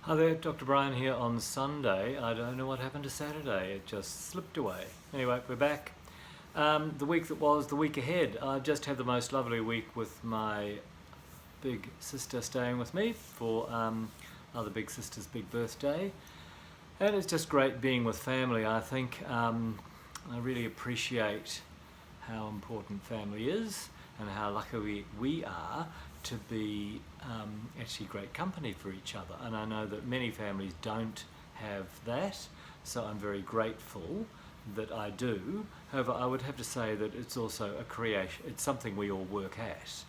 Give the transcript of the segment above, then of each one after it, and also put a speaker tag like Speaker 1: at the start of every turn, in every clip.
Speaker 1: Hi there, Dr. Brian here on Sunday. I don't know what happened to Saturday, it just slipped away. Anyway, we're back. The week that was, the week ahead, I just had the most lovely week with my big sister staying with me for other big sister's big birthday. And it's just great being with family. I think I really appreciate how important family is and how lucky we are to be actually great company for each other. And I know that many families don't have that, so I'm very grateful that I do. However, I would have to say that it's also a creation, it's something we all work at.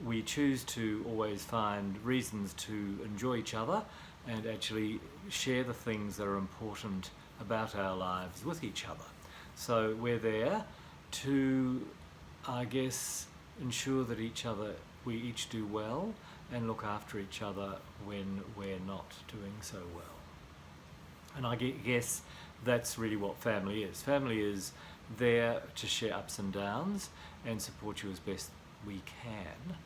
Speaker 1: We choose to always find reasons to enjoy each other and actually share the things that are important about our lives with each other. So we're there to, I guess, ensure that we each do well and look after each other when we're not doing so well. And I guess that's really what family is. Family is there to share ups and downs and support you as best we can.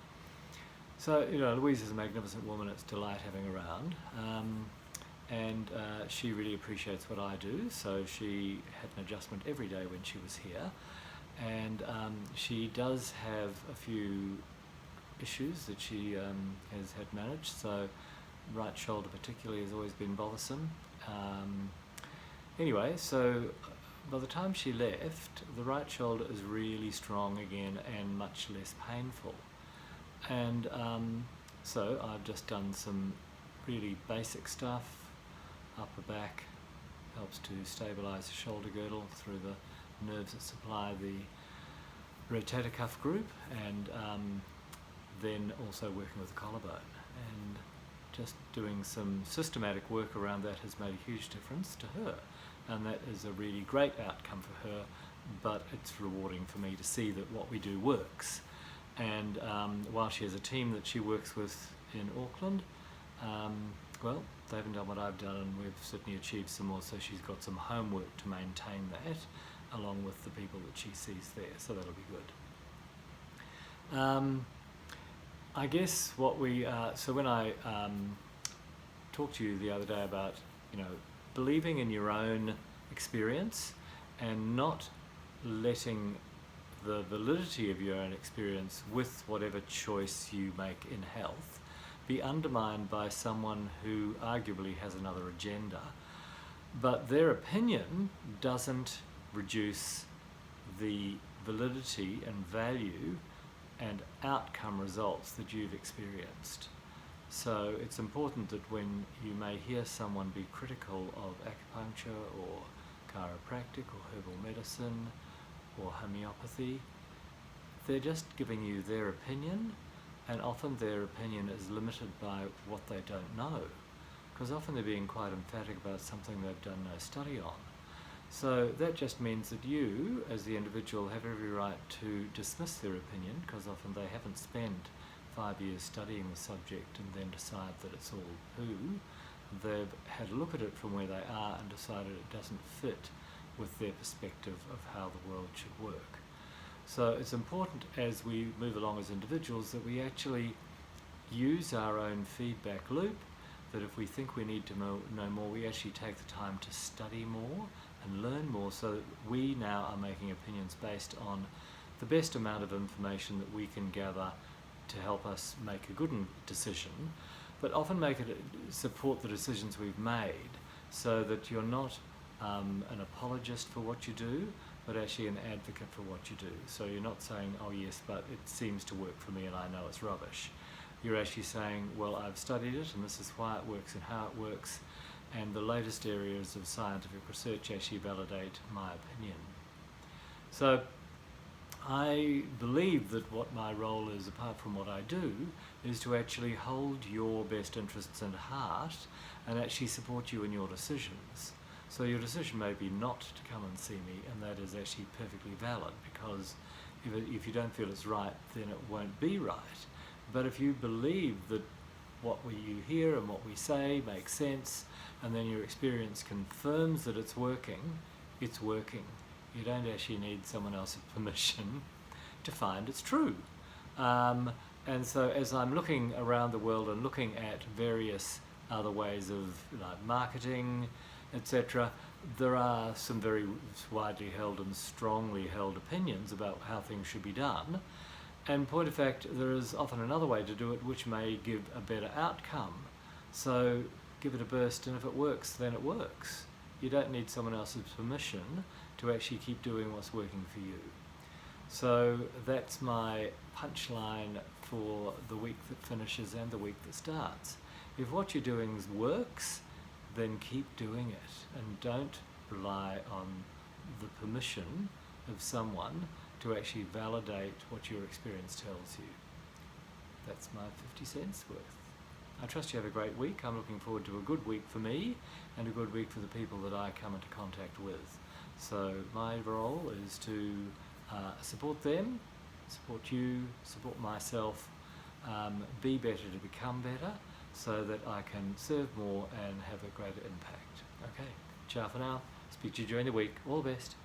Speaker 1: So, Louise is a magnificent woman. It's a delight having her around. And she really appreciates what I do, so she had an adjustment every day when she was here. And she does have a few issues that she has had managed, so right shoulder particularly has always been bothersome. Anyway, so by the time she left, the right shoulder is really strong again and much less painful. And so I've just done some really basic stuff. Upper back helps to stabilise the shoulder girdle through the nerves that supply the rotator cuff group, and then also working with the collarbone. And just doing some systematic work around that has made a huge difference to her, and that is a really great outcome for her, but it's rewarding for me to see that what we do works. And while she has a team that she works with in Auckland, well, they haven't done what I've done, and we've certainly achieved some more, so she's got some homework to maintain that along with the people that she sees there, so that'll be good. I guess what so when I talked to you the other day about, believing in your own experience and not letting the validity of your own experience with whatever choice you make in health be undermined by someone who arguably has another agenda, but their opinion doesn't reduce the validity and value and outcome results that you've experienced. So it's important that when you may hear someone be critical of acupuncture or chiropractic or herbal medicine or homeopathy, they're just giving you their opinion, and often their opinion is limited by what they don't know, because often they're being quite emphatic about something they've done no study on. So that just means that you, as the individual, have every right to dismiss their opinion, because often they haven't spent 5 years studying the subject and then decide that it's all poo. They've had a look at it from where they are and decided it doesn't fit with their perspective of how the world should work. So it's important as we move along as individuals that we actually use our own feedback loop, that if we think we need to know more, we actually take the time to study more and learn more, so that we now are making opinions based on the best amount of information that we can gather to help us make a good decision, but often support the decisions we've made, so that you're not an apologist for what you do, but actually an advocate for what you do. So you're not saying, oh yes, but it seems to work for me and I know it's rubbish. You're actually saying, well, I've studied it and this is why it works and how it works, and the latest areas of scientific research actually validate my opinion. So I believe that what my role is, apart from what I do, is to actually hold your best interests at heart and actually support you in your decisions. So your decision may be not to come and see me, and that is actually perfectly valid, because if you don't feel it's right, then it won't be right. But if you believe that what you hear and what we say makes sense, and then your experience confirms that it's working, it's working. You don't actually need someone else's permission to find it's true. And so as I'm looking around the world and looking at various other ways of like marketing, etc., there are some very widely held and strongly held opinions about how things should be done. And point of fact, there is often another way to do it which may give a better outcome. So give it a burst, and if it works, then it works. You don't need someone else's permission to actually keep doing what's working for you. So that's my punchline for the week that finishes and the week that starts. If what you're doing works, then keep doing it, and don't rely on the permission of someone to actually validate what your experience tells you. That's my 50 cents worth. I trust you have a great week. I'm looking forward to a good week for me and a good week for the people that I come into contact with. So my role is to support them, support you, support myself, be better to become better, so that I can serve more and have a greater impact. Okay, ciao for now. Speak to you during the week. All the best.